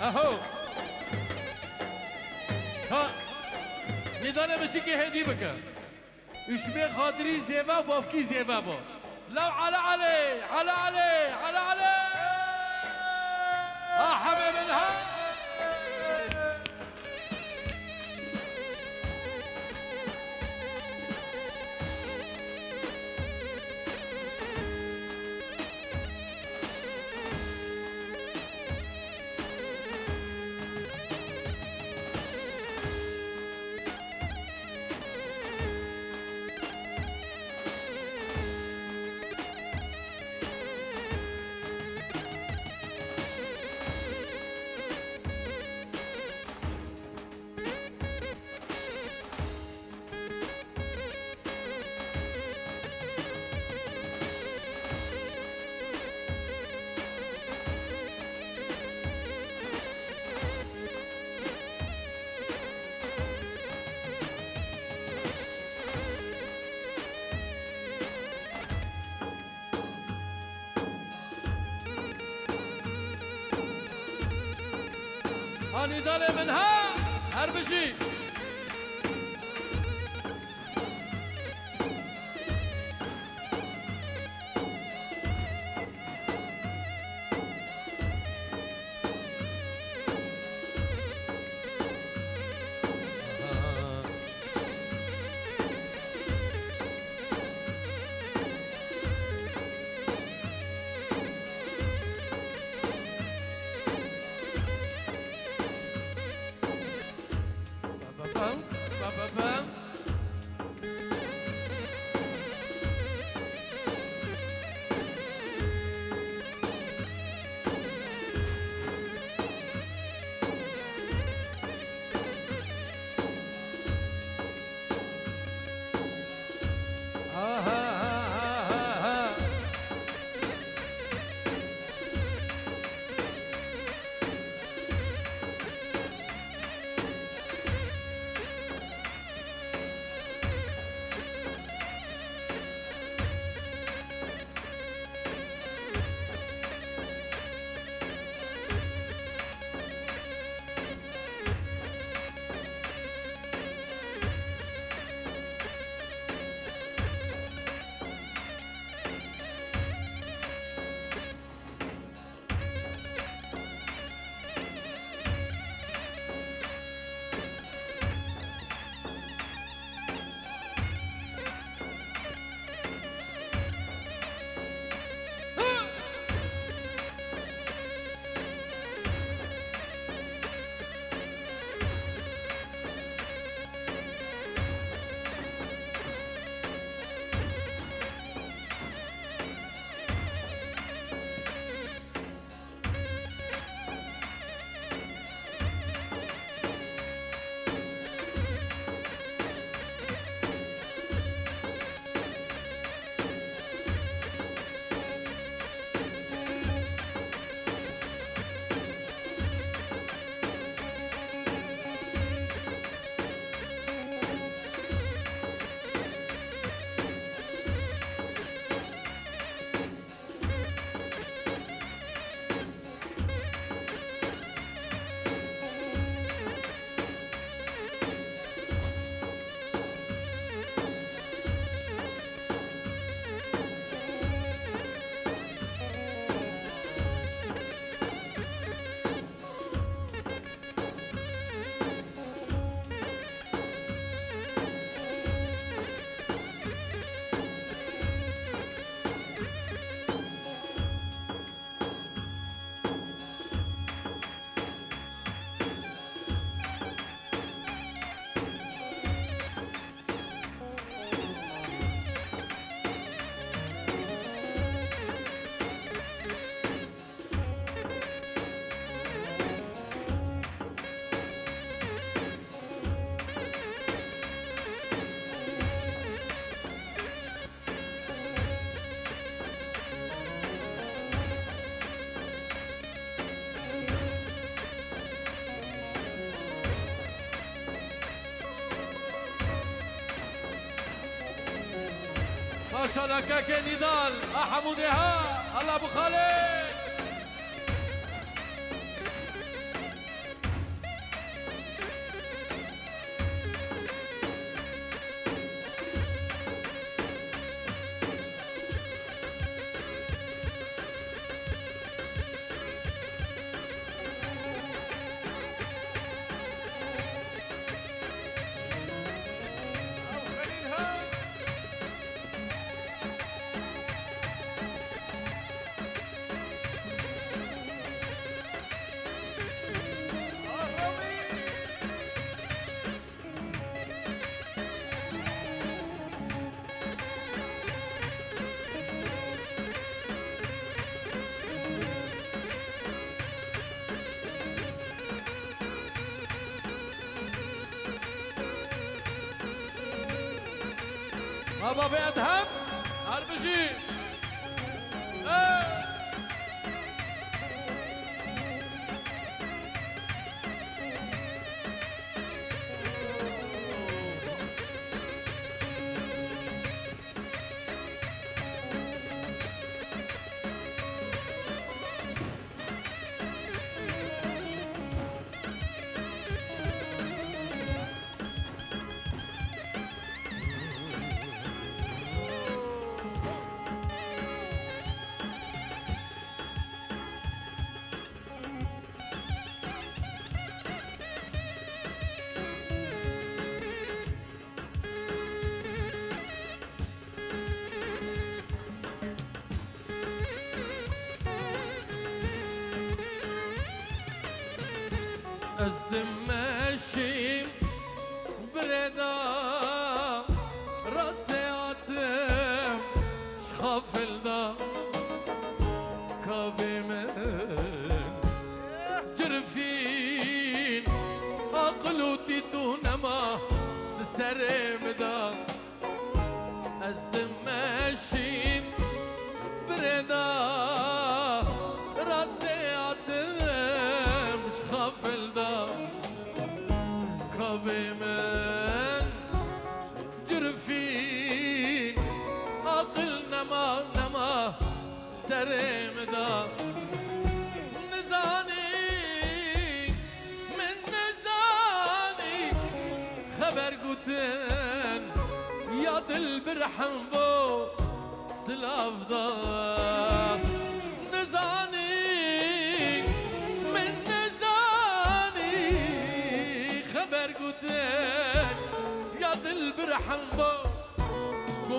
اهو ها نضال بچکی هدی بکن اشبه خاطری زیبا بافکی زیبا با لو على علي على علي على علي حبيب الها نضال منها هربشي ما شاء الله كاكي نضال حمودها الله ابو خالد ابا بادهم هربجي ازدم ماشي بردا راسي عتم شخافل دا كابي من جرفين عقلو تيتو نما سرم دا ازدم ماشي بردا راسي عتم شخافل دا كابي من جرفين عقل نما سرم دا نزاني من نزاني خبر قوتن يا دل برحم بو سلاف دا نزاني من نزاني خبر قوتن يا دل برحم بو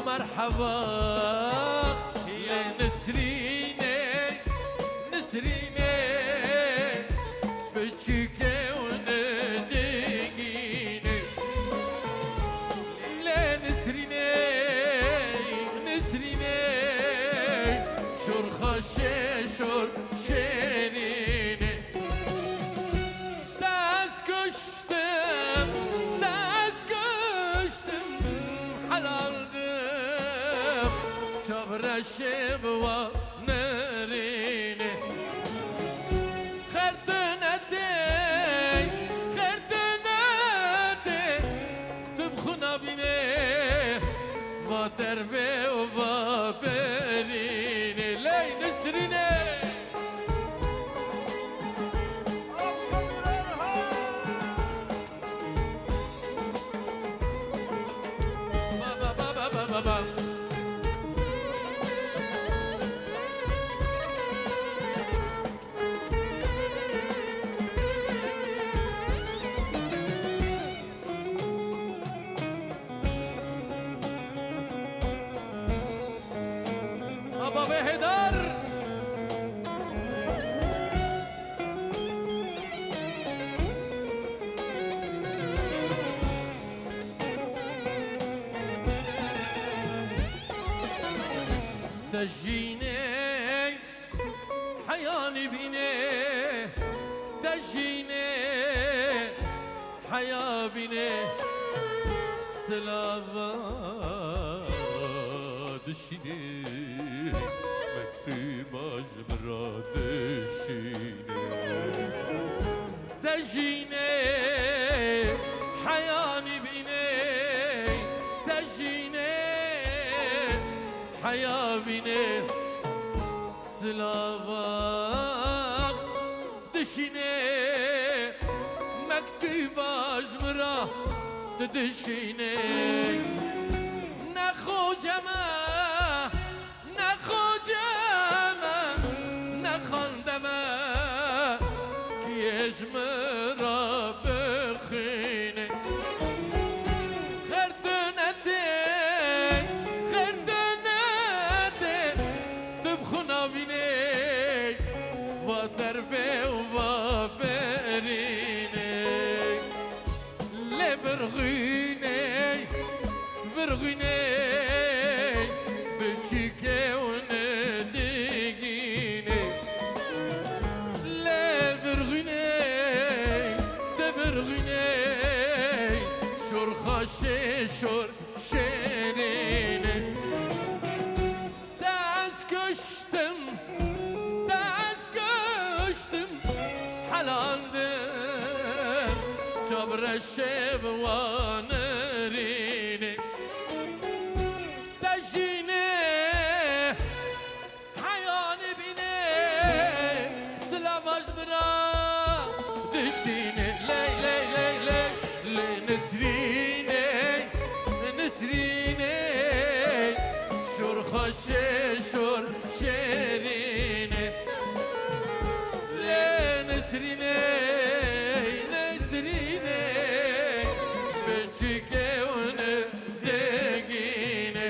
مرحبا يا نسريني نسريني بتشيكي وندقيني لا نسريني نسريني شور خشي شور شيريني داس كشتم حلالدم شبر الشب ونريني خرتنتي تبخنا بيني ودربي وبابريني لي نسريني بابا بهدار تجيني حياني بيني تجيني حيا بيني سلافا دشيني مكتوب اجبرا دشيني تجيني حياني بيني تجيني حيا بيني سلافاك دشيني مكتوب اجبرا دشيني نخو جما نخندما كيش مرا بخيني خردنتي تبخنا بيني ودربي وبابريني لبرغيني برغيني خوش شور شیرینه دست کشتم حلاندم جبر شب و نرینه دجینه حیان بینه سلامش برا دجینه لی لی لی لی لی نسرینه نسرینه شور خوش شور شیرینه لی نسرینه نسرینه بچکه اونه دگینه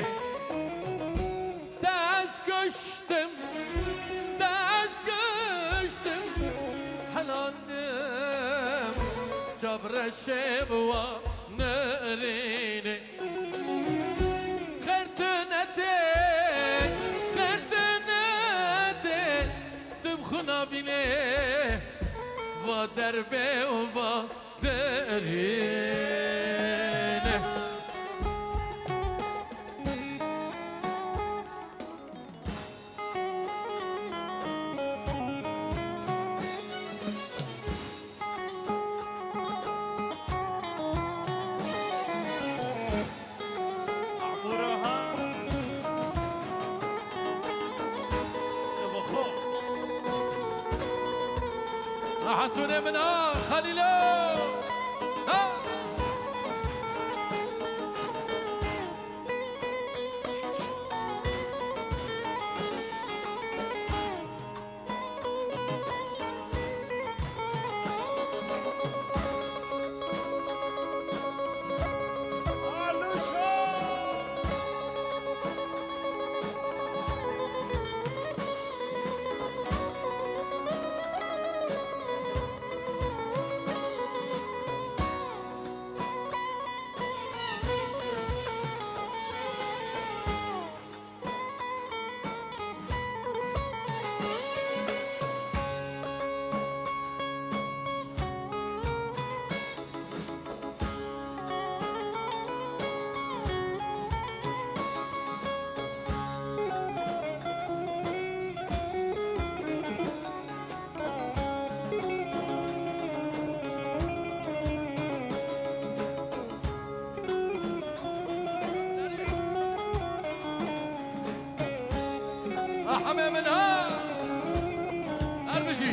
دست کشتم حلاندم جبر شب و نرینه خردنته دم خنابینه و دربه و درینه حسون منها خليلو حمى منها أربجي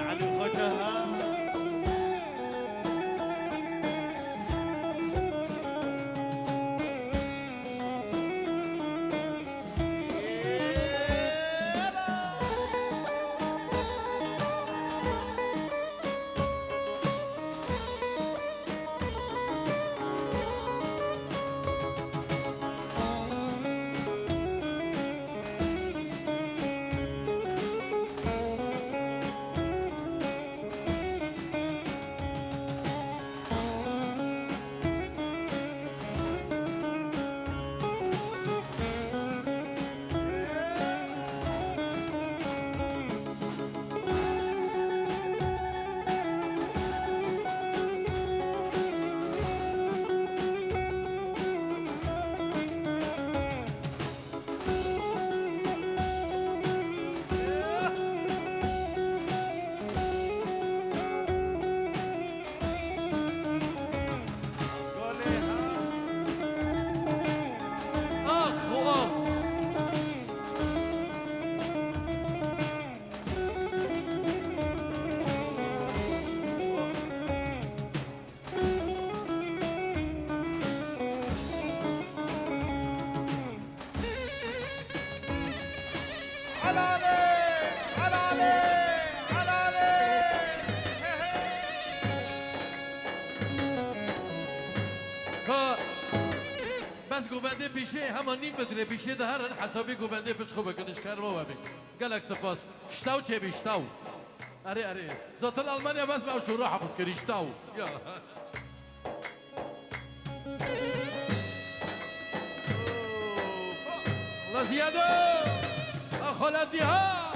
علي وجهها بس گوونده پیشه همان نیم بدره پیشه ده هرن حسابی گوونده پیش خوبه کنش کار ما ببین گلک سپاس شتاو چه بی شتاو اره ذات الالمانیا بس با شروع حفظ کری شتاو الله زیادو فلاتي ها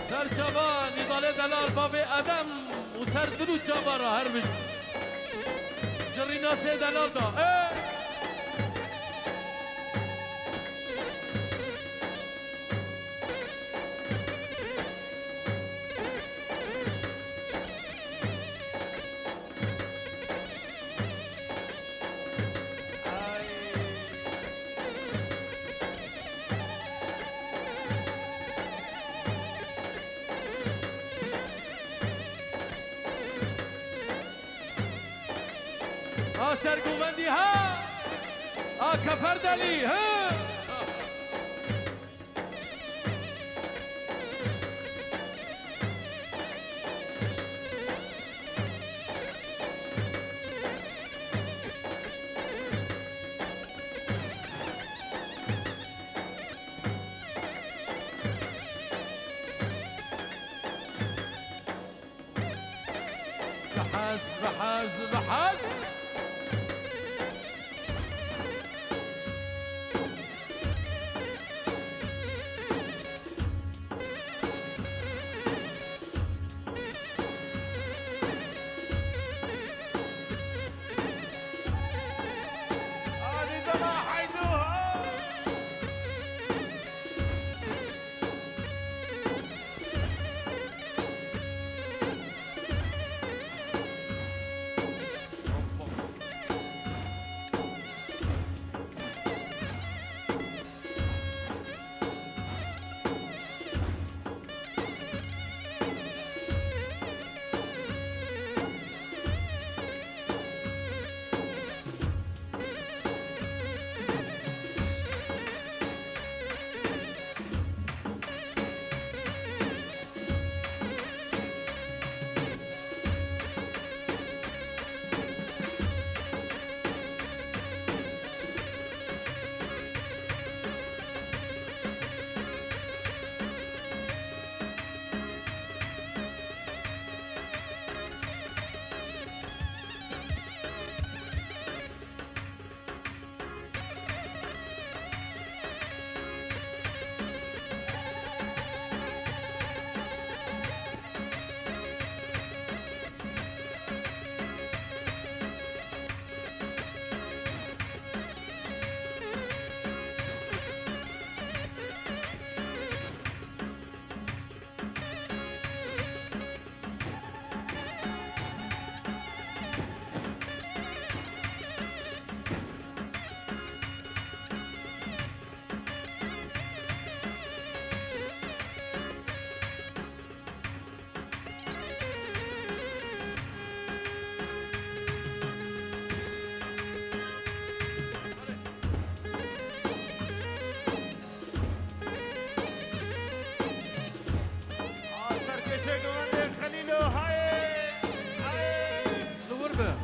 سر جوان نضال دلال باب ادم و سر درو جوارا هر بج جرینا سه دلال دا سرگوبندی ها کفر دلی ها بحز بحز بحز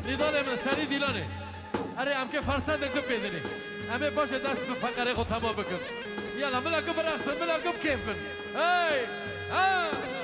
نضال من سری دیلانه اره ام که فرصت انکو پیدنی همه باشه دست به فقره خود تمام بکن یالا ملاکم برقصن ملاکم کیف کن هی ها